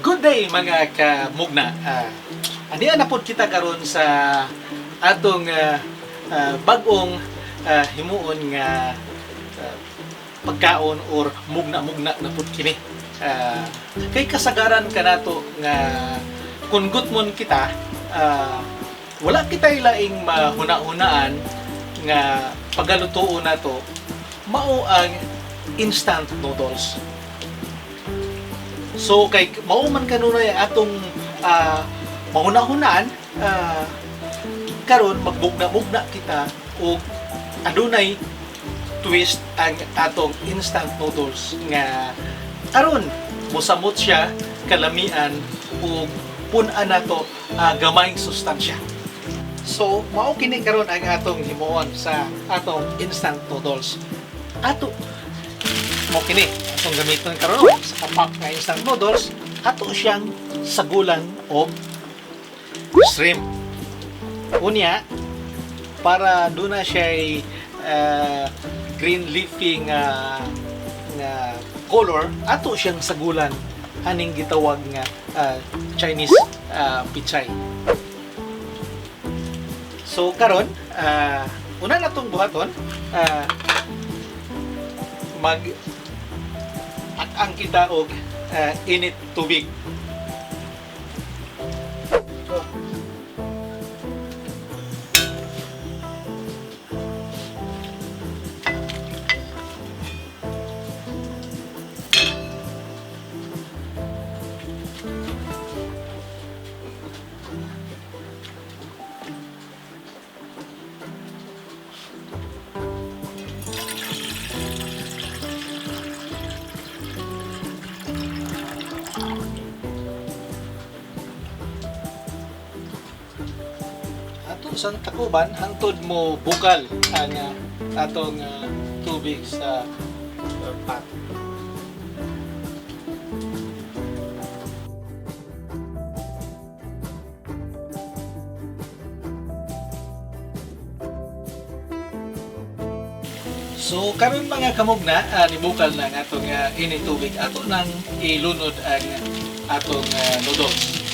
Good day mga kamugna. Andi na pod kita karon sa atong bag-ong himuon nga pagkaon or mugna-mugna na pod kini. Kay kasagaran kanato nga kun gutmon kita, wala kita ilaing mahuna-hunaan nga pagalutuon nato mao ang instant noodles. So kay mao man kanunay atong mahuna-hunaan, karon magbugna-bugna kita o adunay twist ang atong instant noodles nga aron mosamot siya kalamian o pun-an nato gamayng sustansya. So mao kini karon ang atong himuon sa atong instant noodles. Mao kini atong gamiton karon sa kapak nga instant noodles, ato siyang sagulan og shrimp. Unya para doon na siya green leafy nga color, ato siyang sagulan aning gitawag nga Chinese pichay. So karon una natong buhaton, ang kita og init tubig. Sa takuban hangtod mo bukal ang atong tubig sa pot. So karon mga kamugna, nibukal na ang atong init tubig, ato nang ilunod ang atong noodles.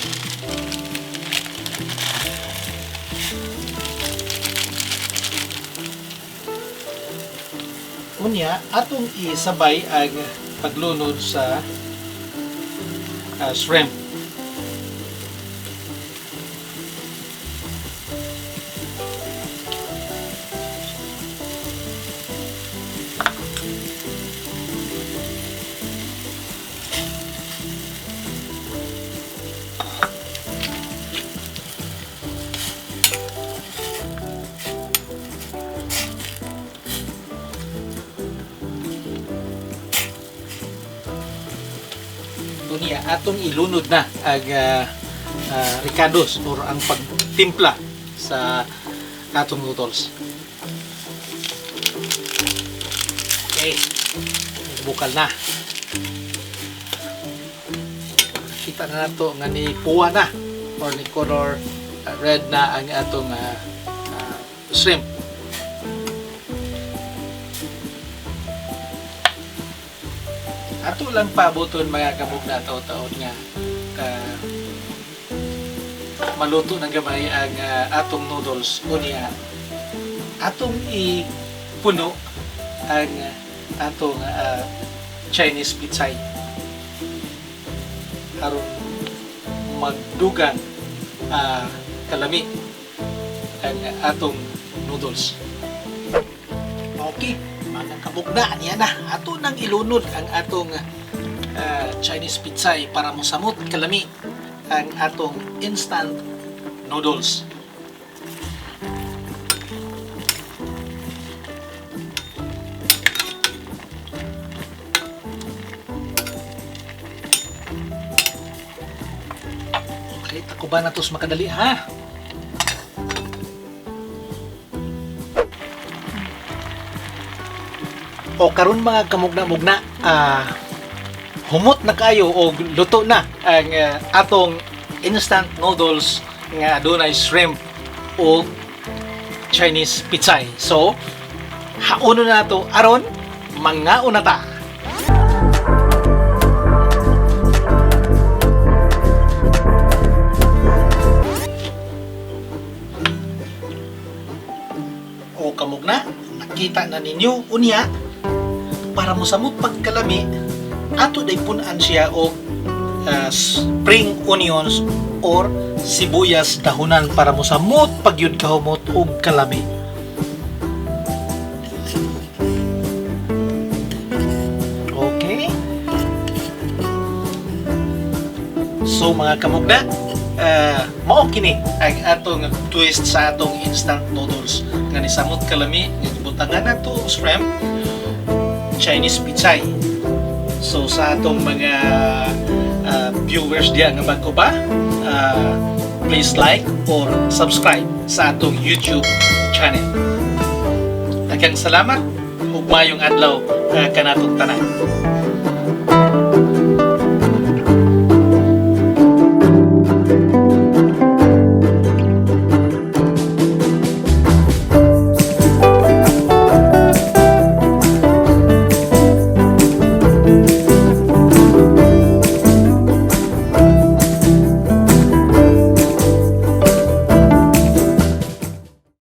Unya, atong isabay ang paglunod sa shrimp. Niya atong ilunod na ang ricados or ang pagtimpla sa atong noodles. Okay, bukal na. Kita na nato nga ni puwa na or ni color red na ang atong shrimp. Ato lang pabuton mga kamugna taon-taon nga maluto ng gamay ang atong noodles. Unya atong ipuno ang atong Chinese pichay aron magdugang kalami ang atong noodles. Okay, mga kabugna niya na ato nang ilunod ang atong Chinese pichay para mosamot kalami ang atong instant noodles. Okay, takuban na tos makadali ha. O karon mga kamugna-mugna, humot na kayo o luto na ang atong instant noodles nga adunay shrimp o Chinese pichay. So, hauno na to aron mangaon na ta. makita na ninyo unya para mosamot pagkalami ato day punan siya og spring onions or sibuyas dahunan para mosamot pagyud kahumot og kalami. Okay, so mga kamugna, mao kini ang atong twist sa atong instant noodles nga nisamot kalami nga gibutangan nato og shrimp Chinese pichay. So sa atong mga viewers diya nga bago pa, please like or subscribe sa atong YouTube channel. Daghang salamat ug maayong adlaw kanatong tanan.